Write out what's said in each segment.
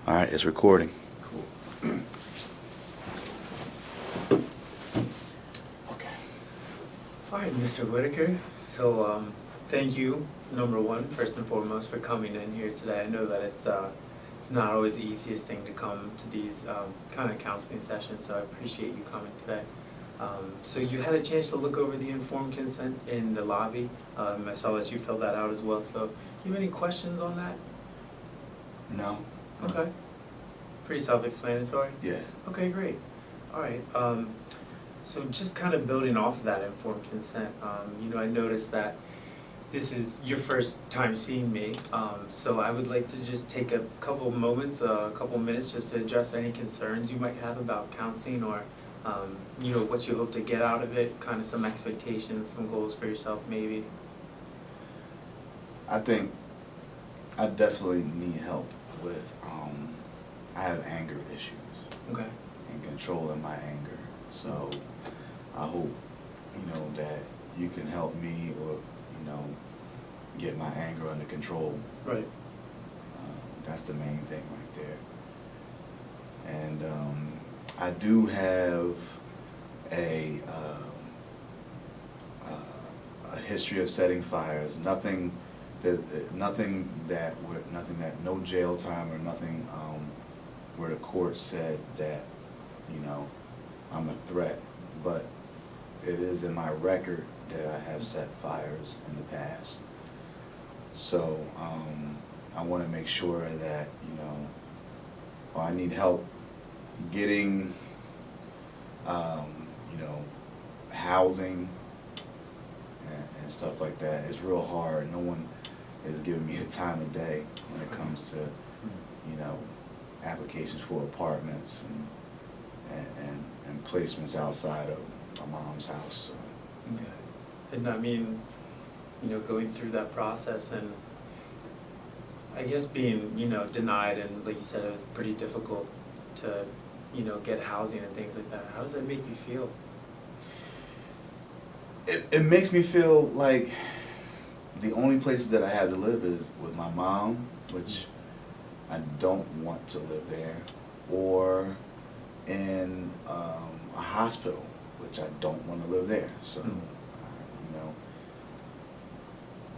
All right, it's recording. Cool. Okay. All right, Mr. Whitaker. So, thank you, number one, first and foremost, for coming in here today. I know that it's not always the easiest thing to come to these kind of counseling sessions, so I appreciate you coming today. So you had a chance to look over the informed consent in the lobby. I saw that you filled that out as well. So, do you have any questions on that? No? Okay. Pretty self-explanatory? Yeah. Okay, great. All right. So just kind of building off of that informed consent, I noticed that this is your first time seeing me, so I would like to just take a couple moments, a couple minutes just to address any concerns you might have about counseling or, what you hope to get out of it, kind of some expectations, some goals for yourself maybe. I think I definitely need help with, I have anger issues Okay. and controlling my anger. So I hope, that you can help me or, get my anger under control. Right. That's the main thing right there. And I do have a history of setting fires. Nothing that no jail time or nothing where the court said that I'm a threat, but it is in my record that I have set fires in the past. So I want to make sure that I need help getting housing and stuff like that. It's real hard. No one is giving me the time of day when it comes to applications for apartments and placements outside of my mom's house. So. Okay. And I mean, going through that process and I guess being, denied and like you said, it was pretty difficult to, get housing and things like that. How does that make you feel? It makes me feel like the only places that I have to live is with my mom, which I don't want to live there, or in a hospital, which I don't want to live there. So,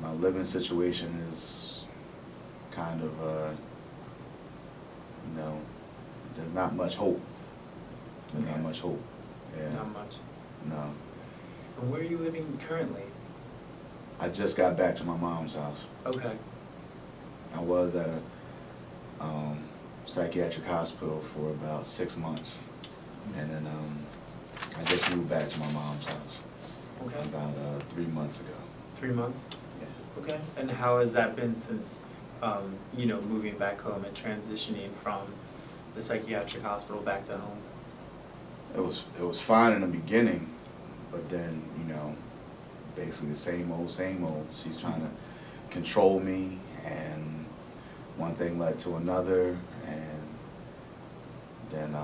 my living situation is kind of, there's not much hope. There's Okay. not much hope. Yeah. Not much. No. And where are you living currently? I just got back to my mom's house. Okay. I was at a psychiatric hospital for about 6 months, and then I just moved back to my mom's house Okay. about 3 months ago. 3 months? Yeah. Okay. And how has that been since, moving back home and transitioning from the psychiatric hospital back to home? It was fine in the beginning, but then basically the same old, same old. She's trying to control me, and one thing led to another, and then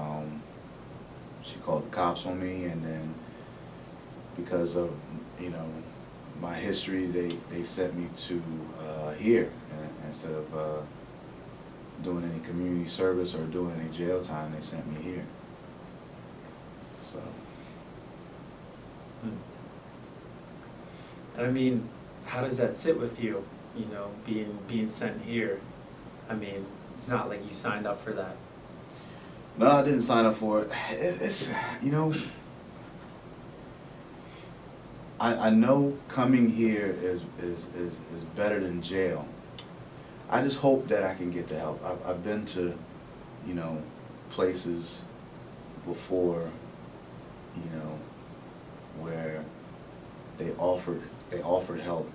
she called the cops on me, and then because of my history, they sent me to here instead of doing any community service or doing any jail time. They sent me here. So. And I mean, how does that sit with you, being sent here? I mean, it's not like you signed up for that. No, I didn't sign up for it. It's I know coming here is better than jail. I just hope that I can get the help. I've been to, places before, where they offered help,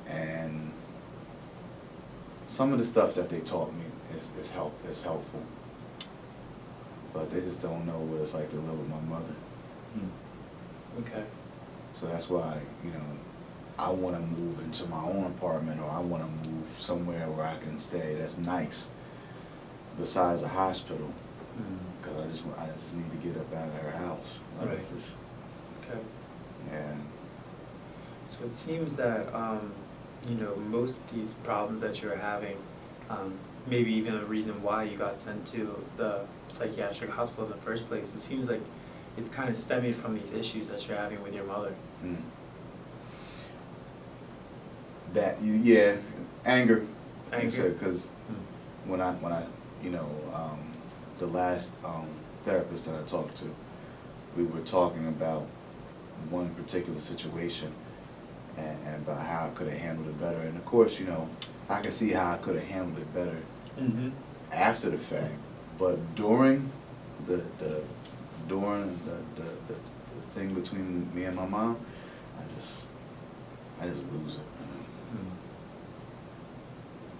and some of the stuff that they taught me is helpful, but they just don't know what it's like to live with my mother. Okay. So that's why, I want to move into my own apartment, or I want to move somewhere where I can stay that's nice, besides a hospital, because I just need to get up out of her house. Right. Just, Okay. yeah. So it seems that, most of these problems that you're having, maybe even the reason why you got sent to the psychiatric hospital in the first place. It seems like it's kind of stemming from these issues that you're having with your mother. Mm. Yeah, anger. Anger? Because Mm. when I, you know, the last therapist that I talked to, we were talking about one particular situation and about how I could have handled it better. And of course, you know, I can see how I could have handled it better Mm-hmm. after the fact, but during the thing between me and my mom, I just lose it.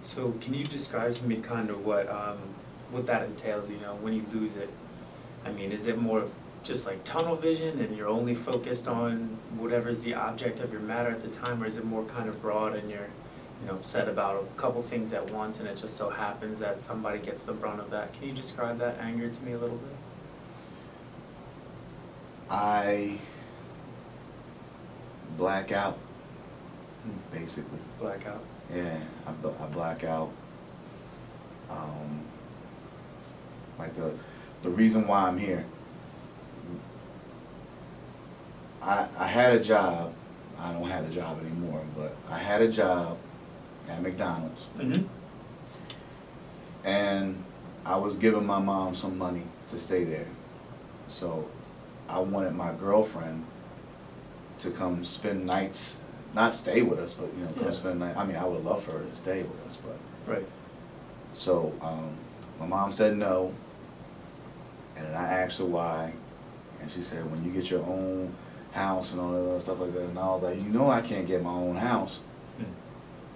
So can you describe to me kind of what that entails, you know, when you lose it? I mean, is it more of just like tunnel vision and you're only focused on whatever's the object of your matter at the time, or is it more kind of broad and you're, you know, upset about a couple things at once and it just so happens that somebody gets the brunt of that? Can you describe that anger to me a little bit? I black out, basically. Blackout. Yeah, I black out. Like the reason why I'm here. I had a job. I don't have a job anymore, but I had a job at McDonald's, Mm-hmm. and I was giving my mom some money to stay there. So I wanted my girlfriend to come spend nights, not stay with us, but, you know, Yeah. come spend night. I mean, I would love for her to stay with us, but. Right. So, my mom said no, and then I asked her why, and she said, when you get your own house and all that other stuff like that, and I was like, you know I can't get my own house. Mm.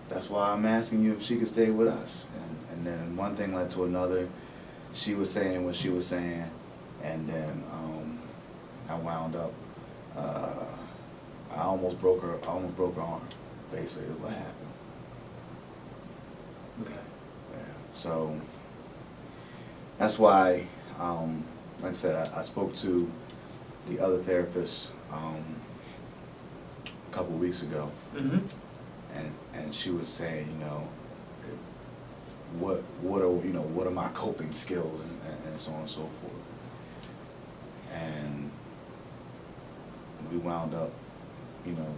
That's why I'm asking you if she could stay with us. And then one thing led to another. She was saying what she was saying, and then I wound up, I almost broke her arm, basically, is what happened. Okay. Yeah. So that's why, like I said, I spoke to the other therapist a couple of weeks ago, Mm-hmm. and she was saying, you know, what are my coping skills and so on and so forth. And we wound up, you know,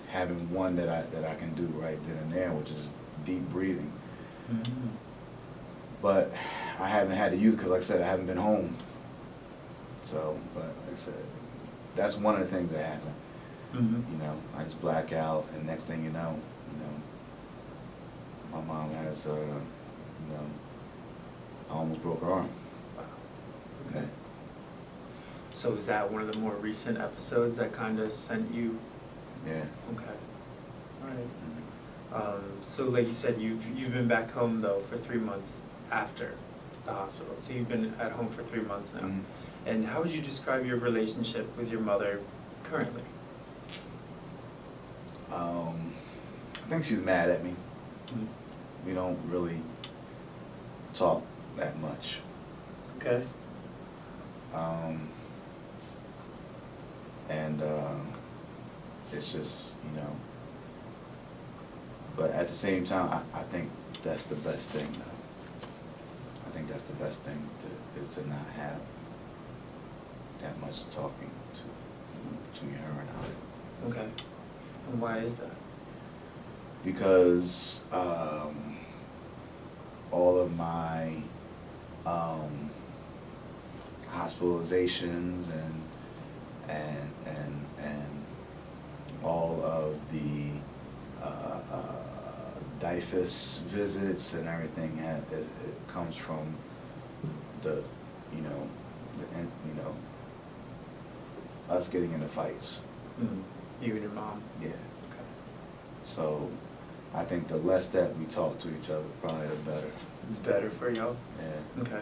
having one that I can do right then and there, which is deep breathing. Mm-hmm. But I haven't had to use it because, like I said, I haven't been home. So, but like I said, that's one of the things that happen. Mm-hmm. You know, I just black out, and next thing you know, my mom has, you know, I almost broke her arm. Wow. Okay. So is that one of the more recent episodes that kind of sent you? Yeah. Okay. All right. Mhm. So like you said, you've been back home though for 3 months after the hospital. So you've been at home for 3 months now. Mhm. And how would you describe your relationship with your mother currently? I think she's mad at me. Mm. We don't really talk that much. Okay. And it's just, you know, but at the same time, I think that's the best thing, though. I think that's the best thing is to not have that much talking between her and I. Okay. And why is that? Because all of my hospitalizations and all of the DIFUS visits and everything it comes from the us getting into fights. Mm. You and your mom? Yeah. Okay. So I think the less that we talk to each other, probably the better. It's better for y'all? Yeah. Okay.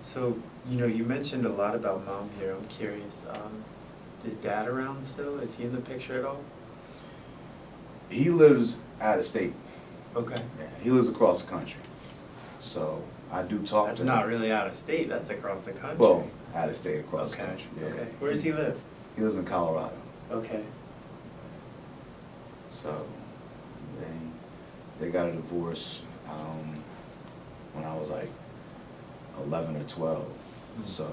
So, you know, you mentioned a lot about mom here. I'm curious. Is dad around still? Is he in the picture at all? He lives out of state. Okay. Yeah, he lives across the country. So I do talk That's to him. not really out of state, that's across the country. Well, out of state, across the Okay, country. Yeah. okay. Where does he live? He lives in Colorado. Okay. So they got a divorce when I was like 11 or 12. So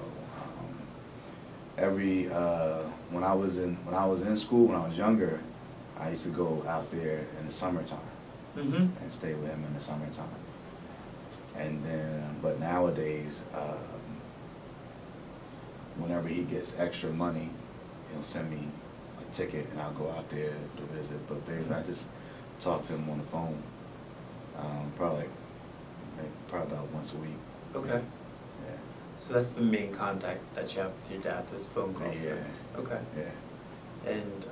when I was in school, when I was younger, I used to go out there in the summertime and stay with him in the summertime. And then, but nowadays, whenever he gets extra money, he'll send me a ticket and I'll go out there to visit. But basically, I just talk to him on the phone, probably about once a week. Okay. Yeah. So that's the main contact that you have with your dad, those phone calls then? Yeah. Okay. Yeah. And,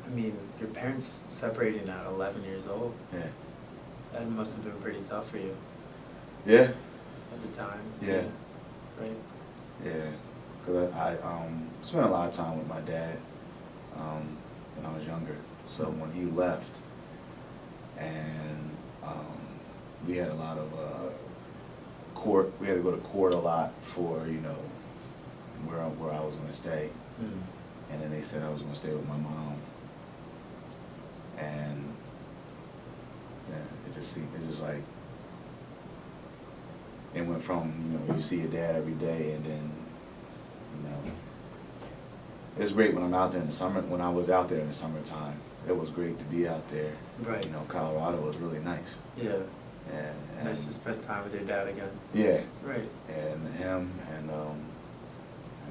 I mean, your parents separating at 11 years old, Yeah. that must have been pretty tough for you Yeah. at the time. Yeah. Right? Yeah. Cause I spent a lot of time with my dad when I was younger. So when he left, and we had a lot of court. We had to go to court a lot for where I was going to stay. And then they said I was going to stay with my mom. And yeah, it just like it went from you see your dad every day, and then it's great when I'm out there in the summer. When I was out there in the summertime, it was great to be out there. Right. Colorado was really nice. Yeah. And Nice to spend time with your dad again. Yeah. Right. And him and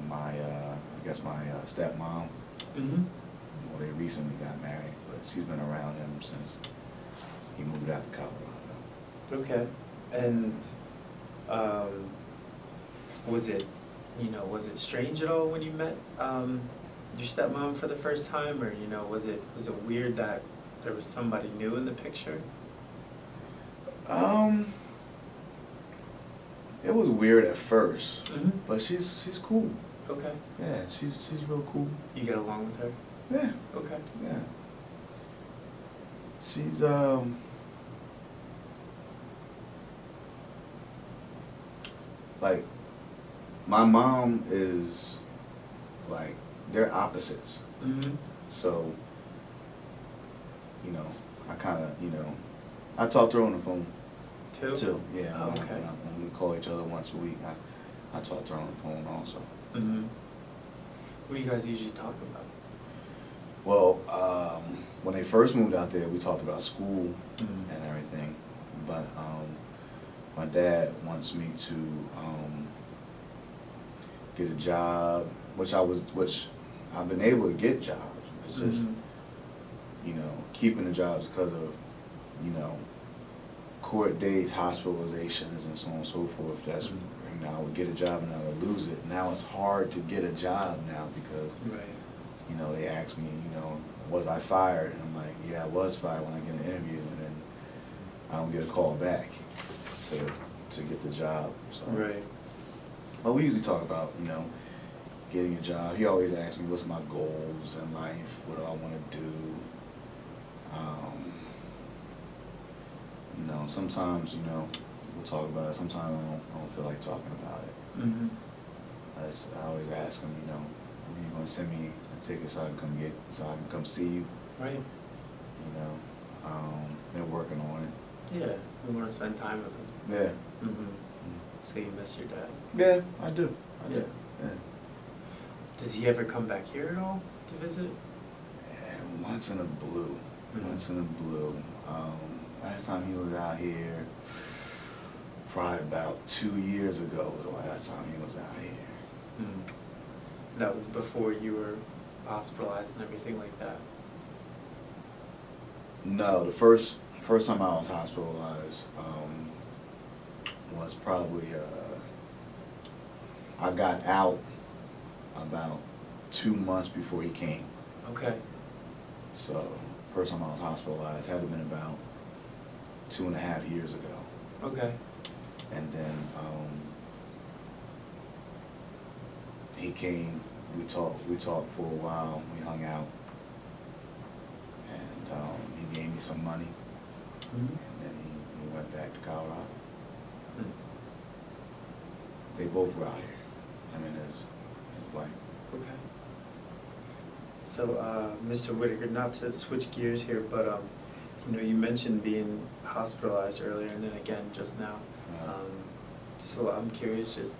my I guess my stepmom. Well, they recently got married, but she's been around him since he moved out to Colorado. Okay. And was it strange at all when you met your stepmom for the first time, or was it weird that there was somebody new in the picture? It was weird at first, Mm-hmm. but she's cool. Okay. Yeah, she's real cool. You get along with her? Yeah. Okay. Yeah. She's like my mom is like they're opposites. Mm-hmm. So, I kind of, I talk to her on the phone too. Yeah. Oh, okay. When we call each other once a week, I talk to her on the phone also. Mm-hmm. What do you guys usually talk about? Well, when they first moved out there, we talked about school Mm-hmm. and everything. But my dad wants me to get a job, which I've been able to get jobs. It's just, keeping the jobs because of, court days, hospitalizations, and so on and so forth. That's, I would get a job and I would lose it. Now it's hard to get a job now because, Right. They ask me, was I fired? And I'm like, yeah, I was fired when I get an interview, and then I don't get a call back to get the job. So. Right. But we usually talk about, getting a job. He always asks me what's my goals in life, what do I want to do. Sometimes, we'll talk about it. Sometimes I don't feel like talking about it. Mm-hmm. I always ask him, when are you going to send me a ticket so I can come see you? Right. They're working on it. Yeah. We want to spend time with him. Yeah. Mm-hmm. So you miss your dad? Yeah, I do. I do. Yeah. Yeah. Does he ever come back here at all to visit? And once in a blue. Mhm. Once in a blue. Last time he was out here, probably about 2 years ago was the last time he was out here. Mm. That was before you were hospitalized and everything like that? No, the first time I was hospitalized was probably I got out about 2 months before he came. Okay. So first time I was hospitalized had to have been about 2.5 years ago. Okay. And then he came. We talked for a while. We hung out, and he gave me some money, Mm-hmm. and then he went back to Colorado. Mm. They both were out here. I mean, his wife. Okay. So, Mr. Whitaker, not to switch gears here, but You know, you mentioned being hospitalized earlier and then again just now. Yeah. So I'm curious, just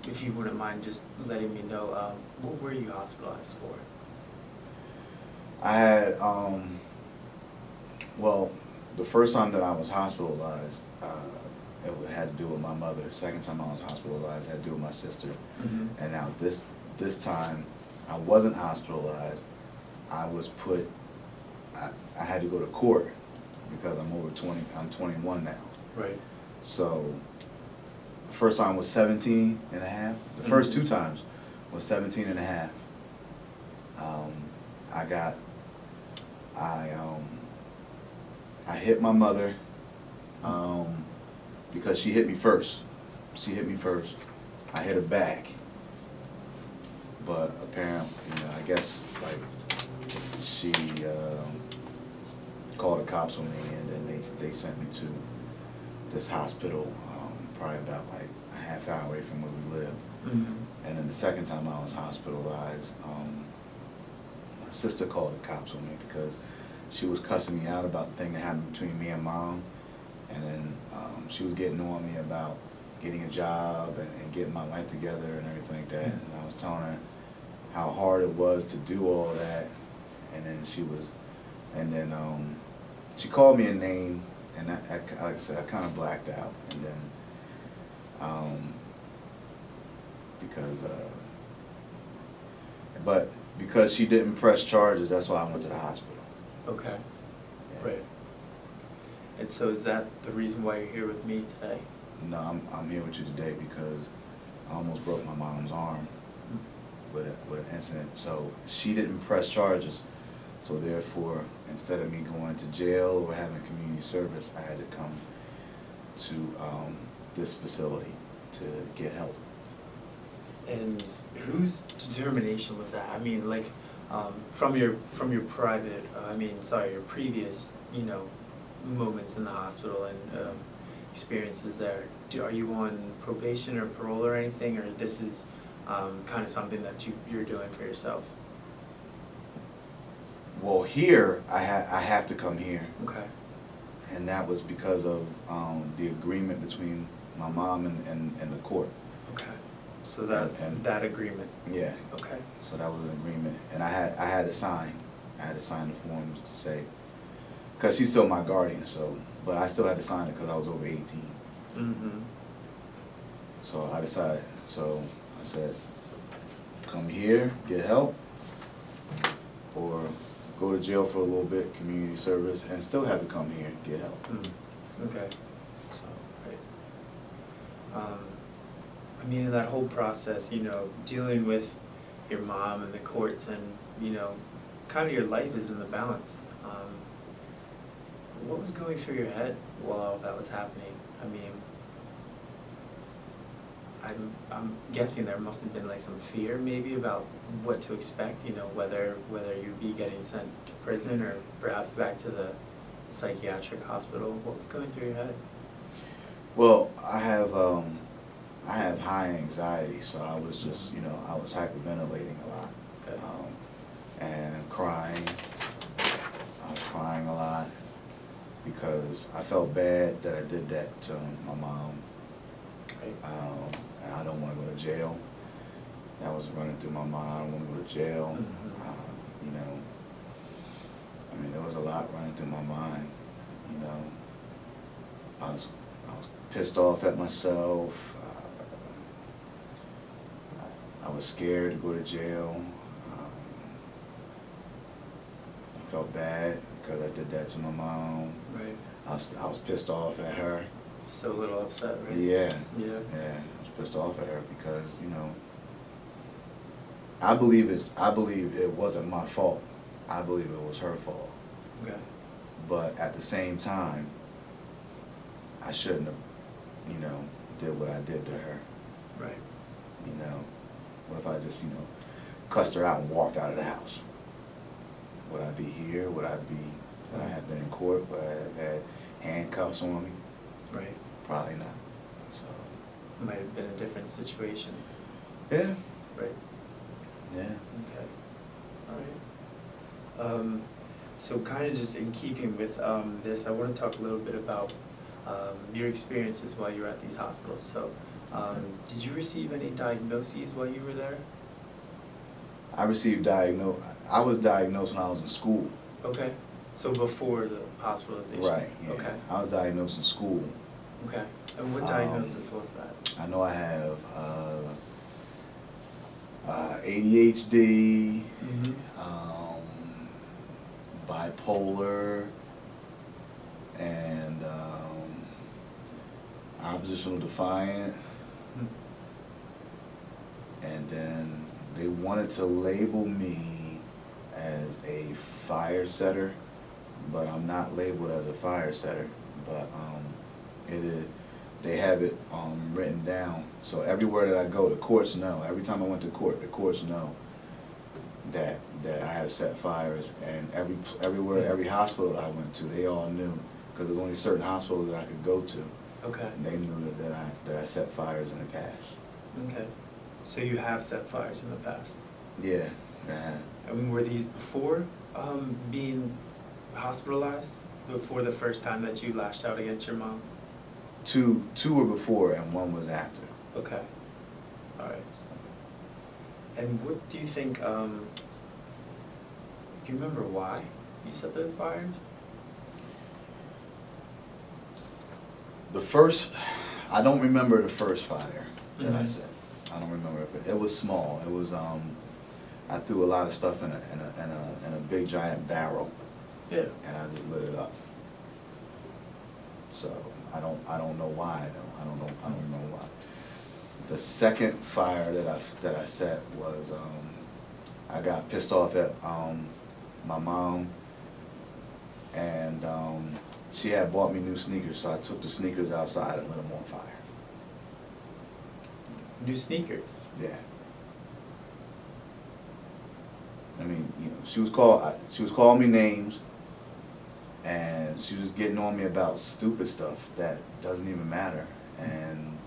if you wouldn't mind just letting me know, what were you hospitalized for? I had, well, the first time that I was hospitalized, it had to do with my mother. Second time I was hospitalized had to do with my sister. Mm-hmm. And now this time, I wasn't hospitalized. I was put, I had to go to court because I'm over 20, I'm 21 now. Right. So, the first time was 17 and a half. The first two times was 17 and a half. I hit my mother, because she hit me first. She hit me first. I hit her back. But apparently, you know, I guess, like, she, called the cops on me, and then they sent me to this hospital, probably about like a half hour away from where we live. Mm-hmm. And then the second time I was hospitalized, my sister called the cops on me because she was cussing me out about the thing that happened between me and Mom. And then she was getting on me about getting a job and getting my life together and everything like that. And I was telling her how hard it was to do all that. And then she called me a name, and like I said, I kind of blacked out. And then, because she didn't press charges, that's why I went to the hospital. Okay. Yeah. Right. And so is that the reason why you're here with me today? No, I'm here with you today because I almost broke my mom's arm with an incident. So she didn't press charges. So therefore, instead of me going to jail or having community service, I had to come to this facility to get help. And whose determination was that? I mean, like, from your private, your previous, you know, moments in the hospital and experiences there. Are you on probation or parole or anything, or this is kind of something that you're doing for yourself? Well, here I have to come here, Okay. and that was because of the agreement between my mom and the court. Okay. So that's And that agreement. Yeah. Okay. So that was an agreement, and I had to sign. I had to sign the forms to say, because she's still my guardian. So, but I still had to sign it because I was over 18. Mm-hmm. So I decided. So I said, come here, get help, or go to jail for a little bit, community service, and still have to come here, get help. Mm-hmm. Okay. So, right. I mean, in that whole process, you know, dealing with your mom and the courts and, you know, kind of your life is in the balance. What was going through your head while all that was happening? I mean, I'm guessing there must have been like some fear maybe about what to expect, you know, whether you'd be getting sent to prison or perhaps back to the psychiatric hospital. What was going through your head? Well, I have high anxiety, so I was just, you know, I was hyperventilating a lot. Okay. And crying. I was crying a lot because I felt bad that I did that to my mom. Right. And I don't want to go to jail. That was running through my mind. I don't want to go to jail. Mm-hmm. You know, I mean, there was a lot running through my mind. You know, I was pissed off at myself. I was scared to go to jail. I felt bad because I did that to my mom. Right. I was pissed off at her. Still a little upset, right? Yeah. Yeah. Yeah. I was pissed off at her because, you know, I believe it wasn't my fault. I believe it was her fault. Okay. But at the same time, I shouldn't have, you know, did what I did to her. Right. You know, what if I just, you know, cussed her out and walked out of the house? Would I be here? Would I have been in court? Would I have had handcuffs on me? Right. Probably not. So. Might have been a different situation. Yeah. Right. Yeah. Okay. All right. So kind of just in keeping with this, I want to talk a little bit about your experiences while you were at these hospitals. So did you receive any diagnoses while you were there? I was diagnosed when I was in school. Okay. So before the hospitalization? Right, yeah. Okay. I was diagnosed in school. Okay. And what diagnosis was that? I know I have ADHD, Mm-hmm. bipolar, and oppositional defiant. And then they wanted to label me as a fire setter, but I'm not labeled as a fire setter. But they have it written down. So everywhere that I go, the courts know. Every time I went to court, the courts know that I have set fires. And every hospital that I went to, they all knew, because there's only certain hospitals that I could go to. Okay. And they knew that I set fires in the past. Okay. So you have set fires in the past? Yeah, I have. I mean, were these before being hospitalized? Before the first time that you lashed out against your mom? Two were before and one was after. Okay. All right. And what do you think, do you remember why you set those fires? I don't remember the first fire that I Mhm. set. I don't remember it was small. It was I threw a lot of stuff in a big giant barrel, Yeah. and I just lit it up. So I don't know why though. I don't remember why. The second fire that I set was I got pissed off at my mom, and she had bought me new sneakers, so I took the sneakers outside and lit them on fire. New sneakers? Yeah. I mean, you know, she was calling me names, and she was getting on me about stupid stuff that doesn't even matter. And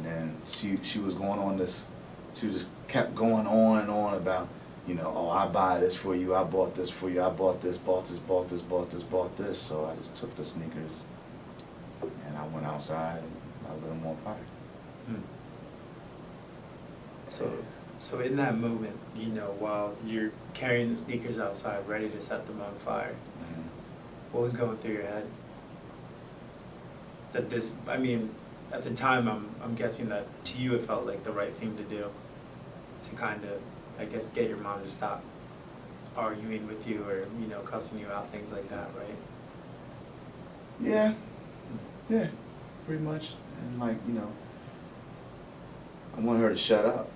then she was going on this, she just kept going on and on about, you know, oh, I buy this for you, I bought this for you, I bought this. So I just took the sneakers and I went outside and I lit them on fire. Hmm. So in that moment, you know, while you're carrying the sneakers outside, ready to set them on fire, Mhm. what was going through your head? That this, I mean, at the time, I'm guessing that to you it felt like the right thing to do, to kind of, I guess, get your mom to stop arguing with you or, you know, cussing you out, things like that, right? Yeah, pretty much. And like, you know, I want her to shut up.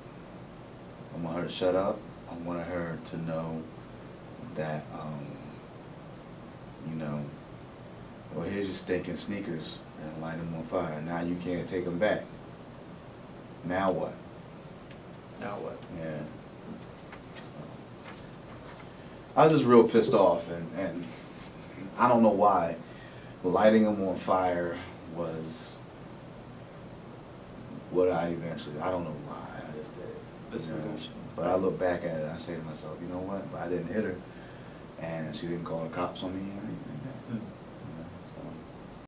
I wanted her to know that, you know, well, here's your stinking sneakers, and light them on fire. Now you can't take them back. Now what? Now what? Yeah. I was just real pissed off, and I don't know why lighting them on fire was what I don't know why, I just did it. The You know? solution. But I look back at it and I say to myself, you know what, but I didn't hit her, and she didn't call the cops on me or anything.